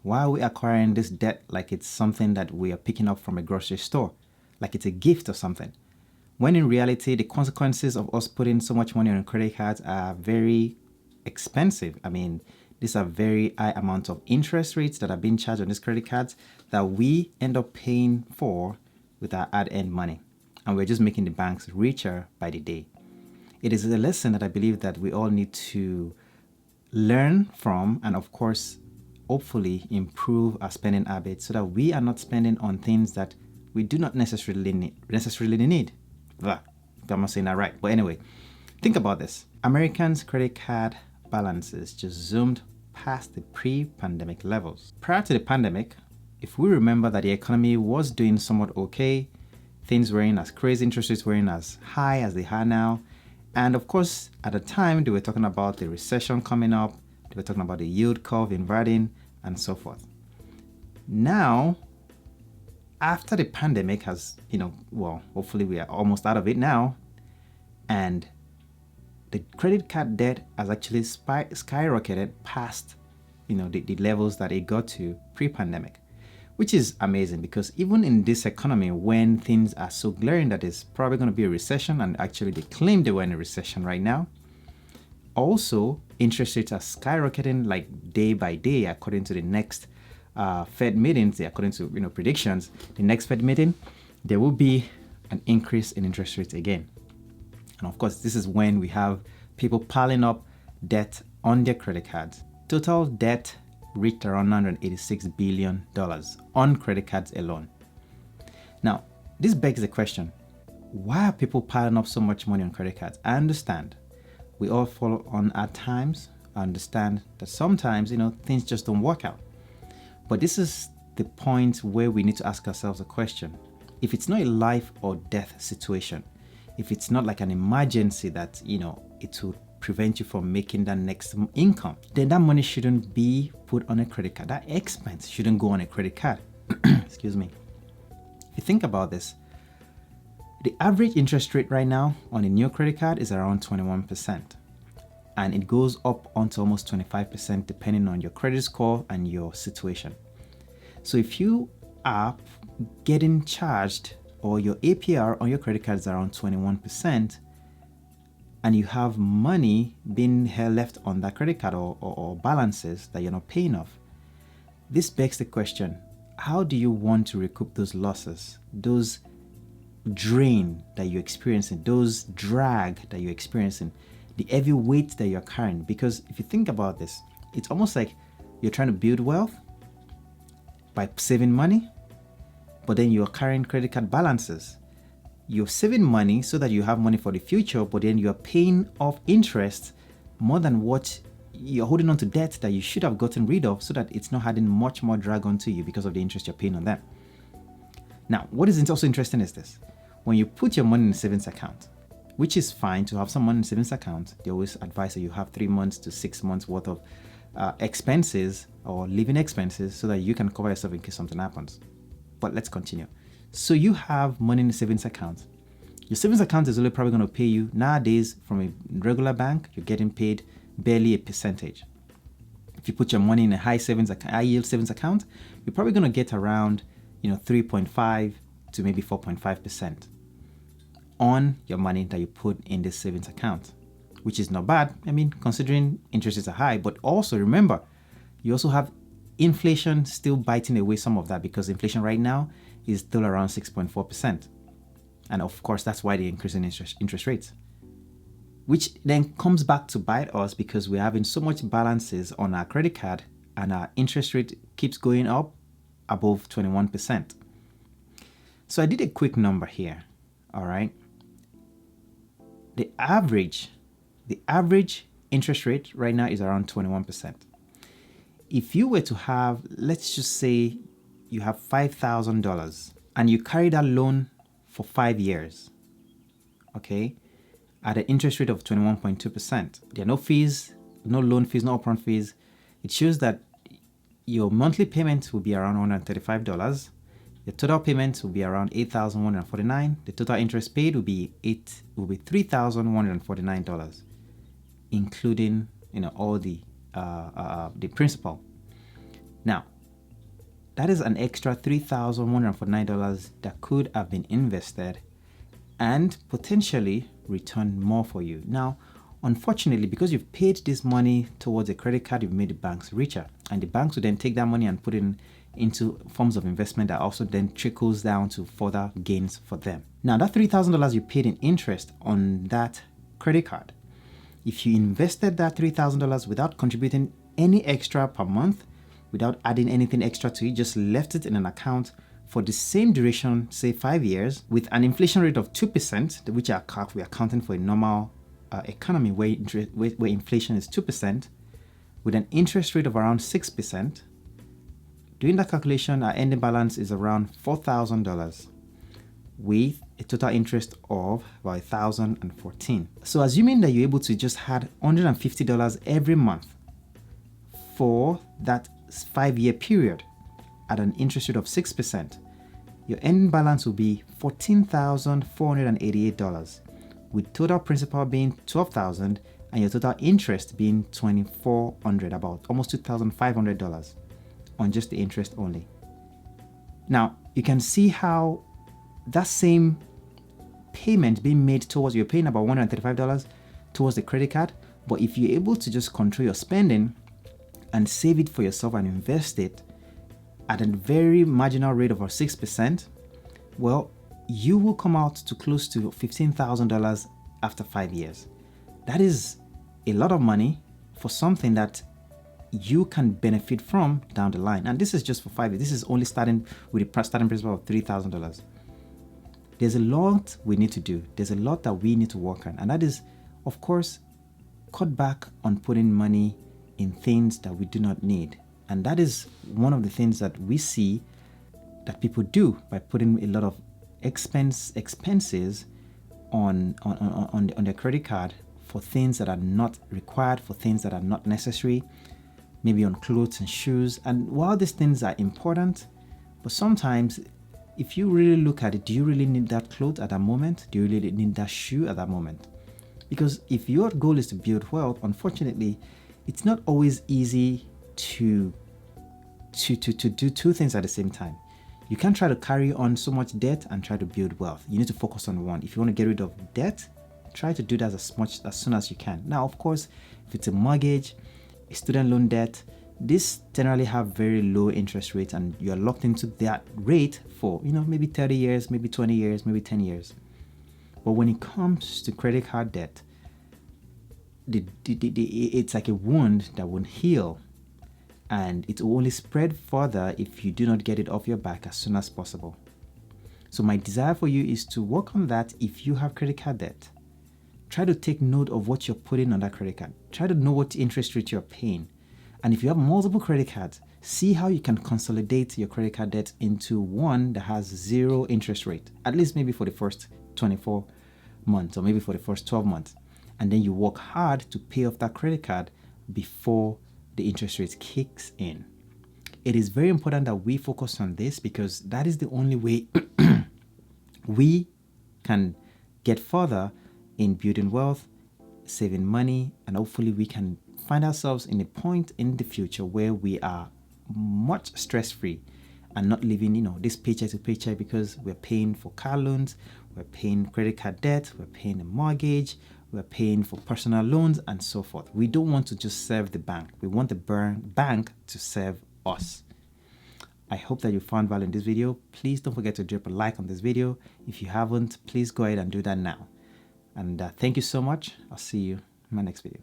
Why are we acquiring this debt like it's something that we are picking up from a grocery store, like it's a gift or something? When in reality, the consequences of us putting so much money on credit cards are very expensive. I mean, these are very high amounts of interest rates that are being charged on these credit cards that we end up paying for with our hard-earned money. And we're just making the banks richer by the day. It is a lesson that I believe that we all need to learn from, and of course, hopefully improve our spending habits so that we are not spending on things that we do not necessarily need. I'm not saying that right. But anyway, think about this. Americans' credit card balances just zoomed past the pre-pandemic levels. Prior to the pandemic, if we remember that the economy was doing somewhat okay, things weren't as crazy, interest rates weren't as high as they are now. And of course, at the time, they were talking about the recession coming up, they were talking about the yield curve inverting, and so forth. Now, after the pandemic has, hopefully we are almost out of it now, and the credit card debt has actually skyrocketed past, the levels that it got to pre-pandemic, which is amazing because even in this economy, when things are so glaring that it's probably going to be a recession, and actually they claim they were in a recession right now, also interest rates are skyrocketing like day by day according to the next Fed meetings. According to predictions, the next Fed meeting, there will be an increase in interest rates again. And of course, this is when we have people piling up debt on their credit cards. Total debt reached around $986 billion on credit cards alone. Now, this begs the question, why are people piling up so much money on credit cards? I understand. We all fall on hard times. I understand that sometimes, things just don't work out. But this is the point where we need to ask ourselves a question. If it's not a life or death situation, if it's not like an emergency that, it will prevent you from making that next income, then that money shouldn't be put on a credit card. That expense shouldn't go on a credit card. Excuse me. If you think about this, the average interest rate right now on a new credit card is around 21%. And it goes up onto almost 25% depending on your credit score and your situation. So if you are getting charged or your APR on your credit card is around 21%, and you have money being left on that credit card or balances that you're not paying off, this begs the question, how do you want to recoup those losses, those drain that you're experiencing, those drag that you're experiencing, the heavy weight that you're carrying? Because if you think about this, it's almost like you're trying to build wealth by saving money, but then you're carrying credit card balances. You're saving money so that you have money for the future, but then you're paying off interest more than what you're holding on to debt that you should have gotten rid of, so that it's not adding much more drag onto you because of the interest you're paying on them. Now, what is also interesting is this. When you put your money in a savings account, which is fine to have some money in a savings account, they always advise that you have 3 months to 6 months worth of expenses or living expenses so that you can cover yourself in case something happens. But let's continue. So you have money in the savings account. Your savings account is only probably going to pay you nowadays from a regular bank. You're getting paid barely a percentage. If you put your money in a high yield savings account, you're probably going to get around 3.5 to maybe 4.5% on your money that you put in this savings account, which is not bad. I mean, considering interest rates are high, but also remember, you also have inflation still biting away some of that, because inflation right now is still around 6.4%. And of course, that's why they're increasing interest rates, which then comes back to bite us because we're having so much balances on our credit card and our interest rate keeps going up above 21%. So I did a quick number here. All right. The average interest rate right now is around 21%. If you were to have, let's just say you have $5,000 and you carry that loan for 5 years, okay, at an interest rate of 21.2%. There are no fees, no loan fees, no upfront fees. It shows that your monthly payment will be around $135. Your total payment will be around $8,149. The total interest paid will be $3,149, including all the principal. Now, that is an extra $3,149 that could have been invested and potentially return more for you. Now, unfortunately, because you've paid this money towards a credit card, you've made the banks richer, and the banks will then take that money and put it into forms of investment that also then trickles down to further gains for them. Now, that $3,000 you paid in interest on that credit card, if you invested that $3,000 without contributing any extra per month, without adding anything extra to it, just left it in an account for the same duration, say 5 years, with an inflation rate of 2%, which we are counting for a normal economy where inflation is 2%, with an interest rate of around 6%, doing that calculation, our ending balance is around $4,000 with a total interest of about $1,014. So assuming that you're able to just add $150 every month for that 5-year period at an interest rate of 6%, your ending balance will be $14,488, with total principal being $12,000 and your total interest being $2,400, about almost $2,500 on just the interest only. Now, you can see how that same payment being made towards, you're paying about $135 towards the credit card, but if you're able to just control your spending and save it for yourself and invest it at a very marginal rate of about 6%, well, you will come out to close to $15,000 after 5 years. That is a lot of money for something that you can benefit from down the line. And this is just for 5 years. This is only starting with a starting principal of $3,000. There's a lot we need to do. There's a lot that we need to work on. And that is, of course, cut back on putting money in things that we do not need. And that is one of the things that we see that people do by putting a lot of expenses on their credit card for things that are not required, for things that are not necessary, maybe on clothes and shoes. And while these things are important, but sometimes if you really look at it, do you really need that clothes at that moment? Do you really need that shoe at that moment? Because if your goal is to build wealth, unfortunately, it's not always easy to do two things at the same time. You can't try to carry on so much debt and try to build wealth. You need to focus on one. If you want to get rid of debt, try to do that as soon as you can. Now, of course, if it's a mortgage, a student loan debt, these generally have very low interest rates and you're locked into that rate for, maybe 30 years, maybe 20 years, maybe 10 years. But when it comes to credit card debt, it's like a wound that won't heal, and it will only spread further if you do not get it off your back as soon as possible. So my desire for you is to work on that. If you have credit card debt, try to take note of what you're putting on that credit card. Try to know what interest rate you're paying. And if you have multiple credit cards, see how you can consolidate your credit card debt into one that has 0 interest rate, at least maybe for the first 24 months or maybe for the first 12 months. And then you work hard to pay off that credit card before the interest rate kicks in. It is very important that we focus on this because that is the only way we can get further in building wealth, saving money, and hopefully we can find ourselves in a point in the future where we are much stress-free and not living, this paycheck to paycheck because we're paying for car loans, we're paying credit card debt, we're paying a mortgage, we're paying for personal loans and so forth. We don't want to just serve the bank. We want the bank to serve us. I hope that you found value in this video. Please don't forget to drop a like on this video. If you haven't, please go ahead and do that now. And thank you so much. I'll see you in my next video.